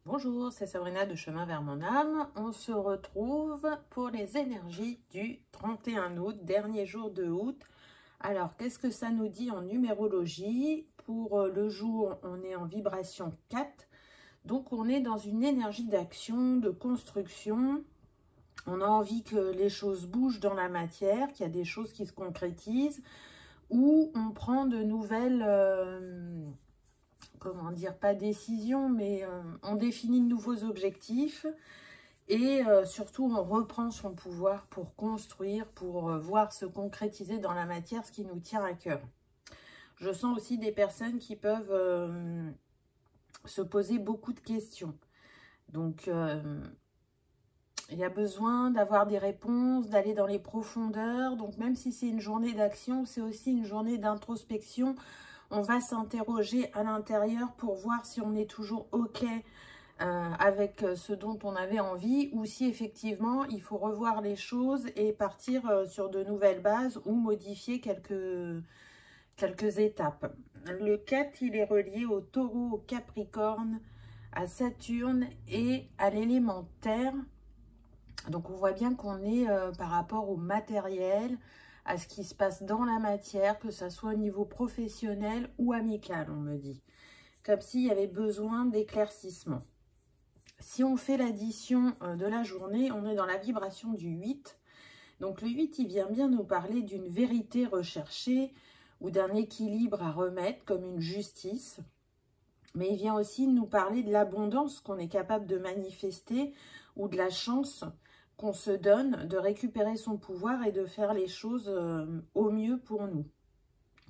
Bonjour, c'est Sabrina de Chemin vers mon âme. On se retrouve pour les énergies du 31 août, dernier jour de août. Alors, qu'est-ce que ça nous dit en numérologie? Pour le jour, on est en vibration 4. Donc, on est dans une énergie d'action, de construction. On a envie que les choses bougent dans la matière, qu'il y a des choses qui se concrétisent, ou on prend de nouvelles... comment dire, pas décision, mais on définit de nouveaux objectifs et surtout on reprend son pouvoir pour construire, pour voir se concrétiser dans la matière ce qui nous tient à cœur. Je sens aussi des personnes qui peuvent se poser beaucoup de questions. Donc, il y a besoin d'avoir des réponses, d'aller dans les profondeurs. Donc, même si c'est une journée d'action, c'est aussi une journée d'introspection. On va s'interroger à l'intérieur pour voir si on est toujours OK avec ce dont on avait envie ou si effectivement il faut revoir les choses et partir sur de nouvelles bases ou modifier quelques étapes. Le 4, il est relié au Taureau, au Capricorne, à Saturne et à l'élément terre. Donc on voit bien qu'on est par rapport au matériel, à ce qui se passe dans la matière, que ce soit au niveau professionnel ou amical, on me dit. Comme s'il y avait besoin d'éclaircissement. Si on fait l'addition de la journée, on est dans la vibration du 8. Donc le 8, il vient bien nous parler d'une vérité recherchée ou d'un équilibre à remettre, comme une justice. Mais il vient aussi nous parler de l'abondance qu'on est capable de manifester ou de la chance qu'on se donne de récupérer son pouvoir et de faire les choses au mieux pour nous.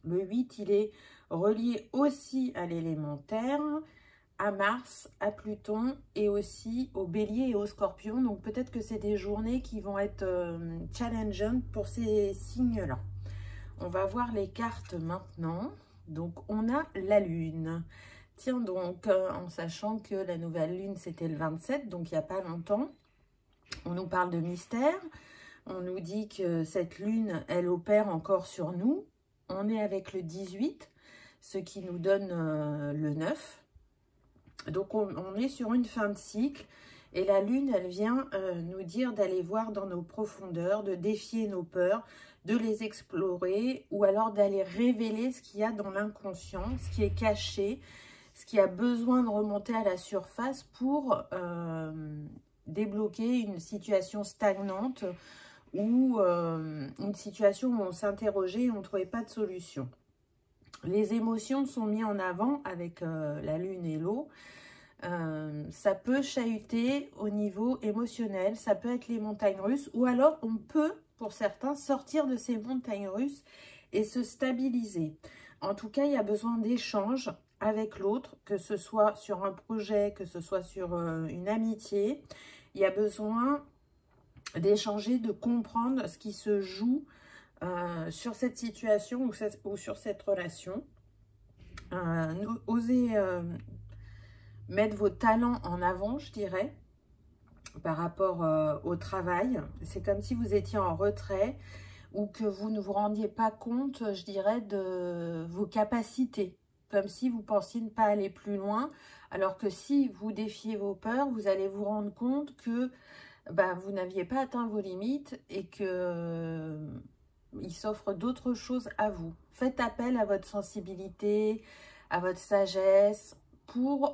Le 8, il est relié aussi à l'élémentaire, à Mars, à Pluton et aussi au Bélier et au Scorpion. Donc peut-être que c'est des journées qui vont être challengeantes pour ces signes-là. On va voir les cartes maintenant. Donc on a la Lune. Tiens donc, en sachant que la nouvelle Lune c'était le 27, donc il n'y a pas longtemps. On nous parle de mystère, on nous dit que cette lune, elle opère encore sur nous. On est avec le 18, ce qui nous donne le 9. Donc on est sur une fin de cycle et la lune, elle vient nous dire d'aller voir dans nos profondeurs, de défier nos peurs, de les explorer ou alors d'aller révéler ce qu'il y a dans l'inconscient, ce qui est caché, ce qui a besoin de remonter à la surface pour... débloquer une situation stagnante ou une situation où on s'interrogeait et on ne trouvait pas de solution. Les émotions sont mises en avant avec la lune et l'eau. Ça peut chahuter au niveau émotionnel, ça peut être les montagnes russes ou alors on peut, pour certains, sortir de ces montagnes russes et se stabiliser. En tout cas, il y a besoin d'échanges avec l'autre, que ce soit sur un projet, que ce soit sur une amitié. Il y a besoin d'échanger, de comprendre ce qui se joue sur cette situation ou sur cette relation. Osez mettre vos talents en avant, je dirais, par rapport au travail. C'est comme si vous étiez en retrait ou que vous ne vous rendiez pas compte, je dirais, de vos capacités. Comme si vous pensiez ne pas aller plus loin, alors que si vous défiez vos peurs, vous allez vous rendre compte que vous n'aviez pas atteint vos limites et que il s'offre d'autres choses à vous. Faites appel à votre sensibilité, à votre sagesse pour,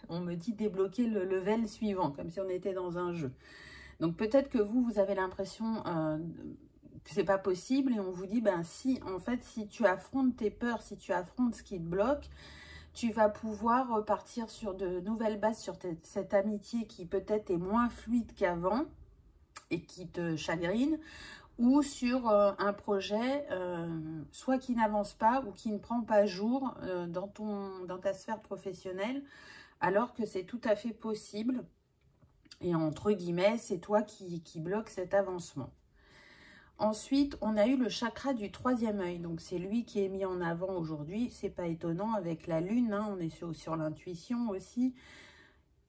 on me dit, débloquer le level suivant, comme si on était dans un jeu. Donc peut-être que vous avez l'impression que c'est pas possible et on vous dit, si, en fait, si tu affrontes tes peurs, si tu affrontes ce qui te bloque, tu vas pouvoir repartir sur de nouvelles bases, sur cette amitié qui peut-être est moins fluide qu'avant et qui te chagrine, ou sur un projet soit qui n'avance pas ou qui ne prend pas jour dans ta sphère professionnelle, alors que c'est tout à fait possible. Et entre guillemets, c'est toi qui bloque cet avancement. Ensuite, on a eu le chakra du troisième œil. Donc, c'est lui qui est mis en avant aujourd'hui. C'est pas étonnant avec la lune. Hein, on est sur l'intuition aussi.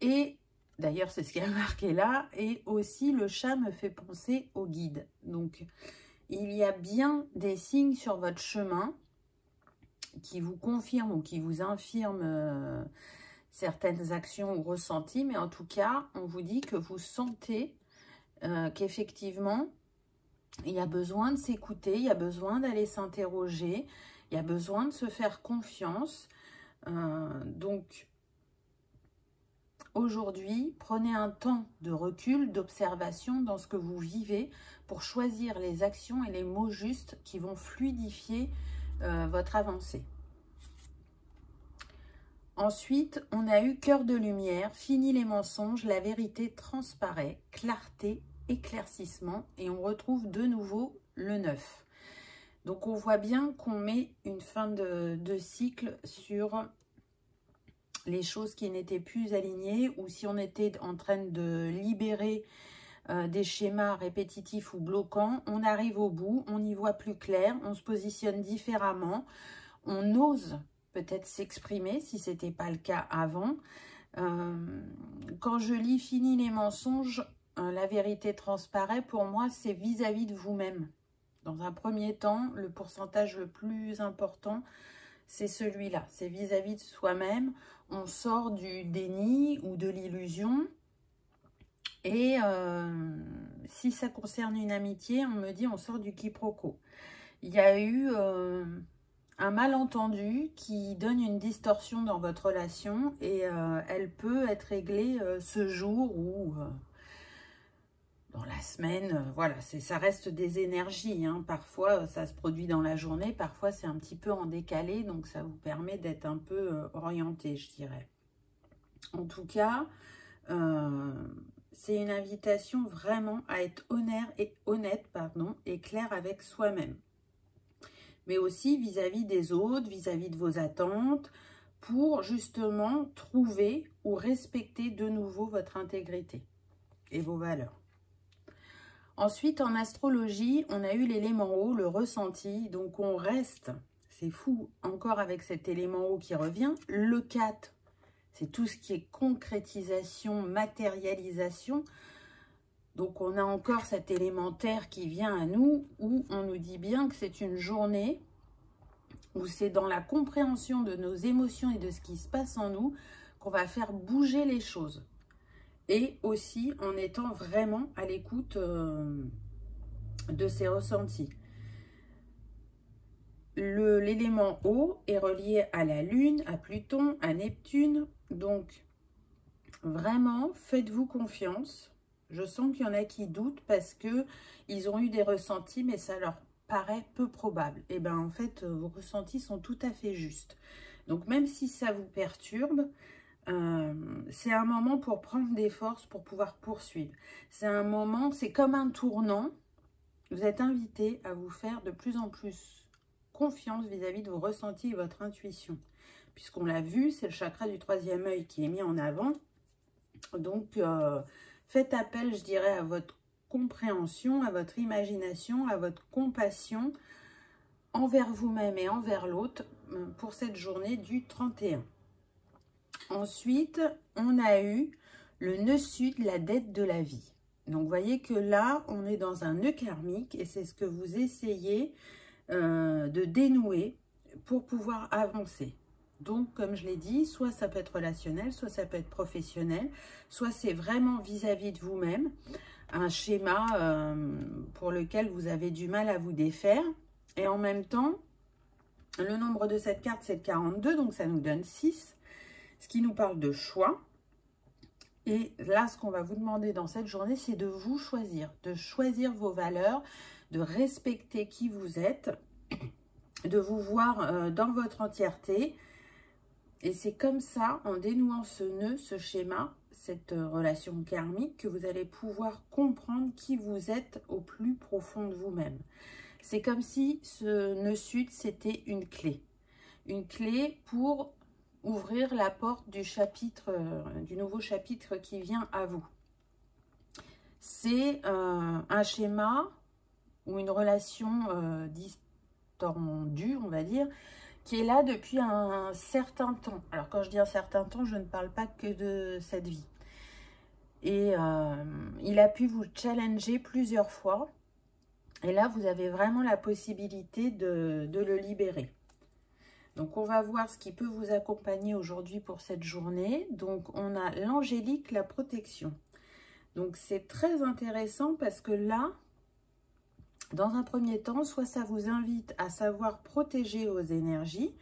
Et d'ailleurs, c'est ce qui a marqué là. Et aussi, le chat me fait penser au guide. Donc, il y a bien des signes sur votre chemin qui vous confirment ou qui vous infirment certaines actions ou ressentis, mais en tout cas, on vous dit que vous sentez qu'effectivement, il y a besoin de s'écouter, il y a besoin d'aller s'interroger, il y a besoin de se faire confiance. Donc, aujourd'hui, prenez un temps de recul, d'observation dans ce que vous vivez pour choisir les actions et les mots justes qui vont fluidifier votre avancée. Ensuite, on a eu cœur de lumière, fini les mensonges, la vérité transparaît, clarté, éclaircissement, et on retrouve de nouveau le 9. Donc, on voit bien qu'on met une fin de cycle sur les choses qui n'étaient plus alignées, ou si on était en train de libérer des schémas répétitifs ou bloquants, on arrive au bout, on y voit plus clair, on se positionne différemment, on ose peut-être s'exprimer si ce n'était pas le cas avant. Quand je lis « Fini les mensonges », la vérité transparaît, pour moi, c'est vis-à-vis de vous-même. Dans un premier temps, le pourcentage le plus important, c'est celui-là, c'est vis-à-vis de soi-même. On sort du déni ou de l'illusion. Et si ça concerne une amitié, on me dit on sort du quiproquo. Il y a eu un malentendu qui donne une distorsion dans votre relation et elle peut être réglée ce jour ou dans la semaine. Voilà, ça reste des énergies, hein. Parfois, ça se produit dans la journée, parfois c'est un petit peu en décalé, donc ça vous permet d'être un peu orienté, je dirais. En tout cas, c'est une invitation vraiment à être honnête et clair avec soi-même. Mais aussi vis-à-vis des autres, vis-à-vis de vos attentes, pour justement trouver ou respecter de nouveau votre intégrité et vos valeurs. Ensuite, en astrologie, on a eu l'élément eau, le ressenti. Donc, on reste, c'est fou, encore avec cet élément eau qui revient. Le 4, c'est tout ce qui est concrétisation, matérialisation. Donc, on a encore cet élément terre qui vient à nous, où on nous dit bien que c'est une journée où c'est dans la compréhension de nos émotions et de ce qui se passe en nous qu'on va faire bouger les choses. Et aussi en étant vraiment à l'écoute de ces ressentis. L'élément eau est relié à la Lune, à Pluton, à Neptune. Donc, vraiment, faites-vous confiance. Je sens qu'il y en a qui doutent parce qu'ils ont eu des ressentis, mais ça leur paraît peu probable. Et bien, en fait, vos ressentis sont tout à fait justes. Donc, même si ça vous perturbe, c'est un moment pour prendre des forces, pour pouvoir poursuivre. C'est un moment, c'est comme un tournant. Vous êtes invité à vous faire de plus en plus confiance vis-à-vis de vos ressentis et votre intuition. Puisqu'on l'a vu, c'est le chakra du 3e œil qui est mis en avant. Donc, faites appel, je dirais, à votre compréhension, à votre imagination, à votre compassion envers vous-même et envers l'autre pour cette journée du 31. Ensuite, on a eu le nœud sud, la dette de la vie. Donc, vous voyez que là, on est dans un nœud karmique et c'est ce que vous essayez de dénouer pour pouvoir avancer. Donc, comme je l'ai dit, soit ça peut être relationnel, soit ça peut être professionnel, soit c'est vraiment vis-à-vis de vous-même, un schéma pour lequel vous avez du mal à vous défaire. Et en même temps, le nombre de cette carte, c'est 42, donc ça nous donne 6, ce qui nous parle de choix. Et là, ce qu'on va vous demander dans cette journée, c'est de vous choisir, de choisir vos valeurs, de respecter qui vous êtes, de vous voir dans votre entièreté. Et c'est comme ça, en dénouant ce nœud, ce schéma, cette relation karmique, que vous allez pouvoir comprendre qui vous êtes au plus profond de vous-même. C'est comme si ce nœud sud, c'était une clé. Une clé pour ouvrir la porte du chapitre, du nouveau chapitre qui vient à vous. C'est un schéma ou une relation distendue, on va dire, qui est là depuis un certain temps. Alors, quand je dis un certain temps, je ne parle pas que de cette vie. Et il a pu vous challenger plusieurs fois. Et là, vous avez vraiment la possibilité de le libérer. Donc, on va voir ce qui peut vous accompagner aujourd'hui pour cette journée. Donc, on a l'angélique, la protection. Donc, c'est très intéressant parce que là, dans un premier temps, soit ça vous invite à savoir protéger vos énergies,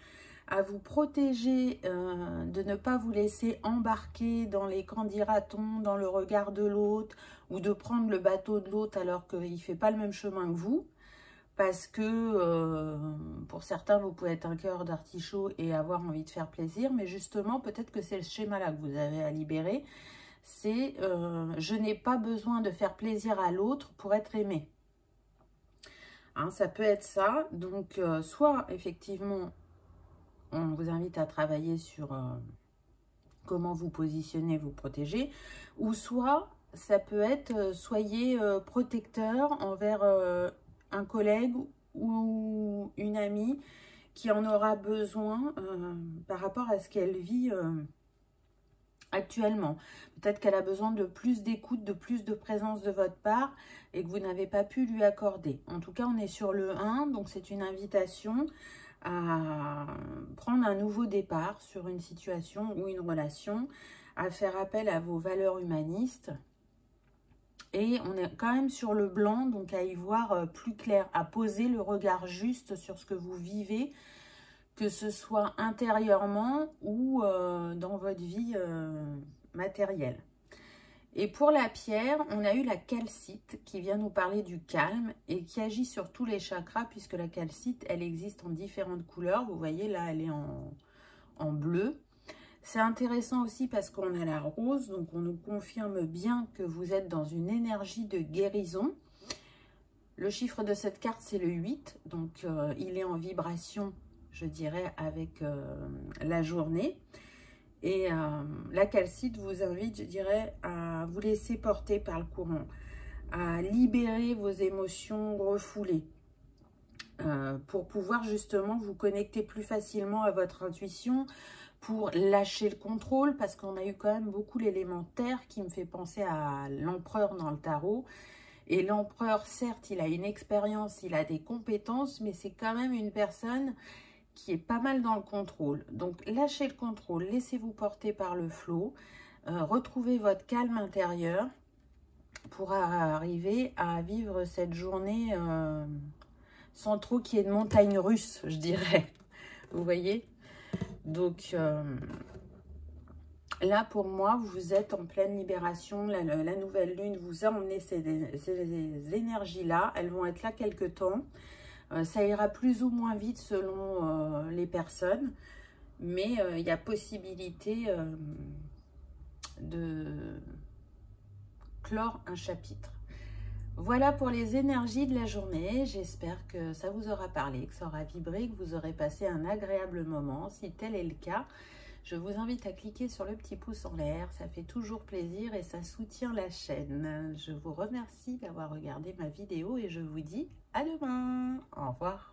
à vous protéger de ne pas vous laisser embarquer dans les qu'en dira-t-on, dans le regard de l'autre, ou de prendre le bateau de l'autre alors qu'il ne fait pas le même chemin que vous. Parce que pour certains, vous pouvez être un cœur d'artichaut et avoir envie de faire plaisir, mais justement, peut-être que c'est le schéma-là que vous avez à libérer. C'est je n'ai pas besoin de faire plaisir à l'autre pour être aimé. Hein, ça peut être ça. Donc, soit effectivement, on vous invite à travailler sur comment vous positionnez, vous protéger, ou soit ça peut être soyez protecteur envers un collègue ou une amie qui en aura besoin par rapport à ce qu'elle vit actuellement. Peut-être qu'elle a besoin de plus d'écoute, de plus de présence de votre part et que vous n'avez pas pu lui accorder. En tout cas, on est sur le 1, donc c'est une invitation à prendre un nouveau départ sur une situation ou une relation, à faire appel à vos valeurs humanistes. Et on est quand même sur le blanc, donc à y voir plus clair, à poser le regard juste sur ce que vous vivez, que ce soit intérieurement ou dans votre vie matérielle. Et pour la pierre, on a eu la calcite qui vient nous parler du calme et qui agit sur tous les chakras puisque la calcite, elle existe en différentes couleurs. Vous voyez, là, elle est en bleu. C'est intéressant aussi parce qu'on a la rose, donc on nous confirme bien que vous êtes dans une énergie de guérison. Le chiffre de cette carte, c'est le 8, donc il est en vibration, je dirais, avec la journée. Et la calcite vous invite, je dirais, à vous laisser porter par le courant, à libérer vos émotions refoulées, pour pouvoir justement vous connecter plus facilement à votre intuition, pour lâcher le contrôle, parce qu'on a eu quand même beaucoup l'élément terre qui me fait penser à l'empereur dans le tarot. Et l'empereur, certes, il a une expérience, il a des compétences, mais c'est quand même une personne qui est pas mal dans le contrôle. Donc, lâchez le contrôle, laissez-vous porter par le flot, retrouvez votre calme intérieur pour arriver à vivre cette journée sans trop qu'il y ait de montagnes russes, je dirais. Vous voyez? Donc, là, pour moi, vous êtes en pleine libération. La nouvelle lune vous a emmené ces énergies-là. Elles vont être là quelque temps. Ça ira plus ou moins vite selon les personnes, mais il y a possibilité de clore un chapitre. Voilà pour les énergies de la journée. J'espère que ça vous aura parlé, que ça aura vibré, que vous aurez passé un agréable moment. Si tel est le cas, je vous invite à cliquer sur le petit pouce en l'air. Ça fait toujours plaisir et ça soutient la chaîne. Je vous remercie d'avoir regardé ma vidéo et je vous dis à demain. Au revoir.